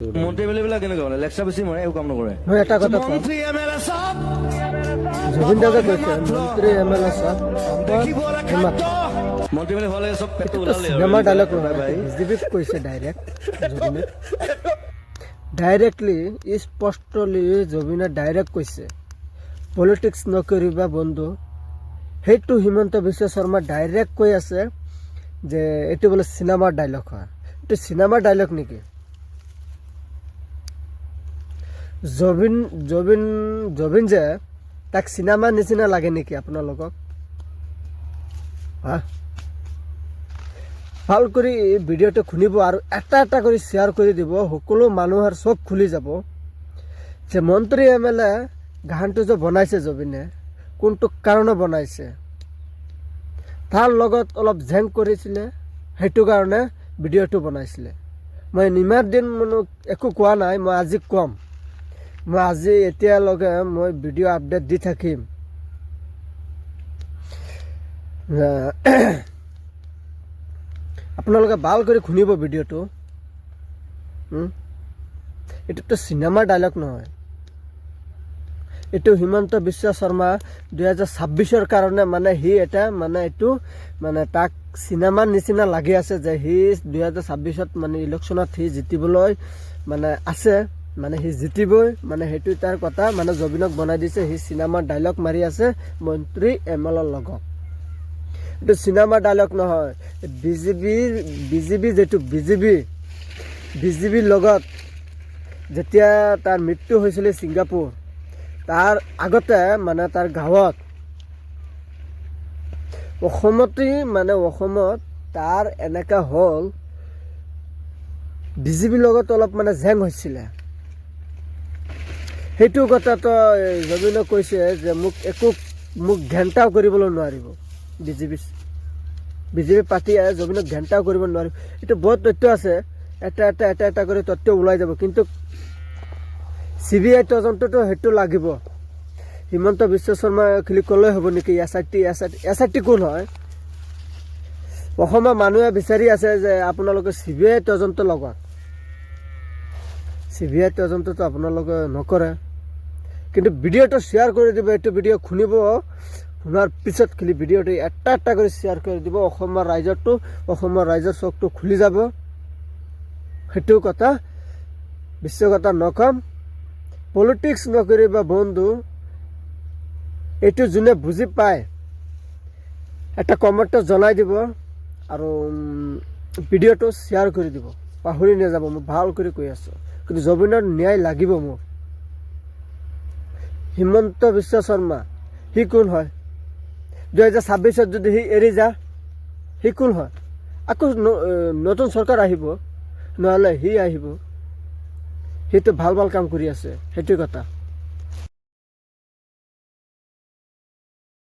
মন্ত্ৰী বিলাক কেনেকুৱা মানে লেকচাৰ বেছি মাৰে একো কাম নকৰে মই এটা কথা কওঁ জুবিন দাকে কৈছে মন্ত্ৰী এম এল এ চব মন্ত্ৰী হ'লে চব পেটটো ওলালে চিনেমা ডাইলগ নহয় বিজেপিক কৈছে জুবিনে ডাইৰেক্টলি স্পষ্টলি জুবিনে ডাইৰেক্ট কৈছে পলিটিক্স নকৰিবা বন্ধু সেইটো হিমন্ত বিশ্ব শৰ্মা ডাইৰেক্ট কৈ আছে যে এইটো বোলে চিনেমাৰ ডাইলগ হয় এইটো চিনেমাৰ ডাইলগ নেকি জবিন যে তাক চিনেমা নিচিনা লাগে নেকি আপোনালোকক ভাল কৰি ভিডিঅ'টো শুনিব আৰু এটা এটা কৰি শ্বেয়াৰ কৰি দিব সকলো মানুহৰ চব খুলি যাব যে মন্ত্ৰী এম এল এ গানটো যে বনাইছে জবিনে কোনটো কাৰণে বনাইছে তাৰ লগত অলপ জেং কৰিছিলে সেইটো কাৰণে ভিডিঅ'টো বনাইছিলে মই ইমান দিন একো কোৱা নাই মই আজি কম মই আজি এতিয়ালৈকে মই ভিডিঅ' আপডেট দি থাকিম আপোনালোকে ভাল কৰি শুনিব ভিডিঅ'টো এইটোতো চিনেমাৰ ডাইলগ নহয় এইটো হিমন্ত বিশ্ব শৰ্মা 2026 কাৰণে মানে সি এটা মানে এইটো মানে তাক চিনেমাৰ নিচিনা লাগি আছে যে সি 2026 মানে ইলেকশ্যনত সি জিতিবলৈ মানে আছে মানে সি জিতিবই মানে সেইটো তাৰ কথা মানে জবিনক বনাই দিছে সি চিনেমাৰ ডাইলগ মাৰি আছে মন্ত্ৰী এম এল এৰ লগত এইটো চিনেমাৰ ডাইলগ নহয় বিজেপি যেটো বিজেপিৰ লগত যেতিয়া তাৰ মৃত্যু হৈছিল ছিংগাপুৰ তাৰ আগতে মানে তাৰ গাঁৱত অসমত তাৰ এনেকা হ'ল বিজেপিৰ লগত অলপ মানে জেং হৈছিলে সেইটো কথাটো জবিনে কৈছে যে মোক ঘেণ্টাও কৰিবলৈ নোৱাৰিব বিজেপি পাৰ্টীয়ে জবিনক ঘেণ্টাও কৰিব নোৱাৰিব এইটো বহুত তথ্য আছে এটা কৰি তথ্য ওলাই যাব কিন্তু CBI তদন্তটো সেইটো লাগিব হিমন্ত বিশ্ব শৰ্মা খালি ক'লে হ'ব নেকি SIT কোন হয় অসমৰ মানুহে বিচাৰি আছে যে আপোনালোকে CBI তদন্ত লগাওক CBI তদন্তটো আপোনালোকে নকৰে কিন্তু ভিডিঅ'টো শ্বেয়াৰ কৰি দিব এইটো ভিডিঅ' শুনিব শুনাৰ পিছত খালি ভিডিঅ'টো এটা কৰি শ্বেয়াৰ কৰি দিব অসমৰ ৰাইজৰ চকুটো খুলি যাব সেইটো কথা বিশ্ব কথা নকম পলিটিক্স নকৰিবা বন্ধু এইটো যোনে বুজি পায় এটা কমেণ্টত জনাই দিব আৰু ভিডিঅ'টো শ্বেয়াৰ কৰি দিব পাহৰি নাযাব মই ভাল কৰি কৈ আছোঁ কিন্তু জবিনৰ ন্যায় লাগিব মোক হিমন্ত বিশ্ব শৰ্মা সি কোন হয় 2026 যদি সি এৰি যা সি কোন হয় আকৌ নতুন চৰকাৰ আহিব নহ'লে সি আহিব সিটো ভাল কাম কৰি আছে সেইটো কথা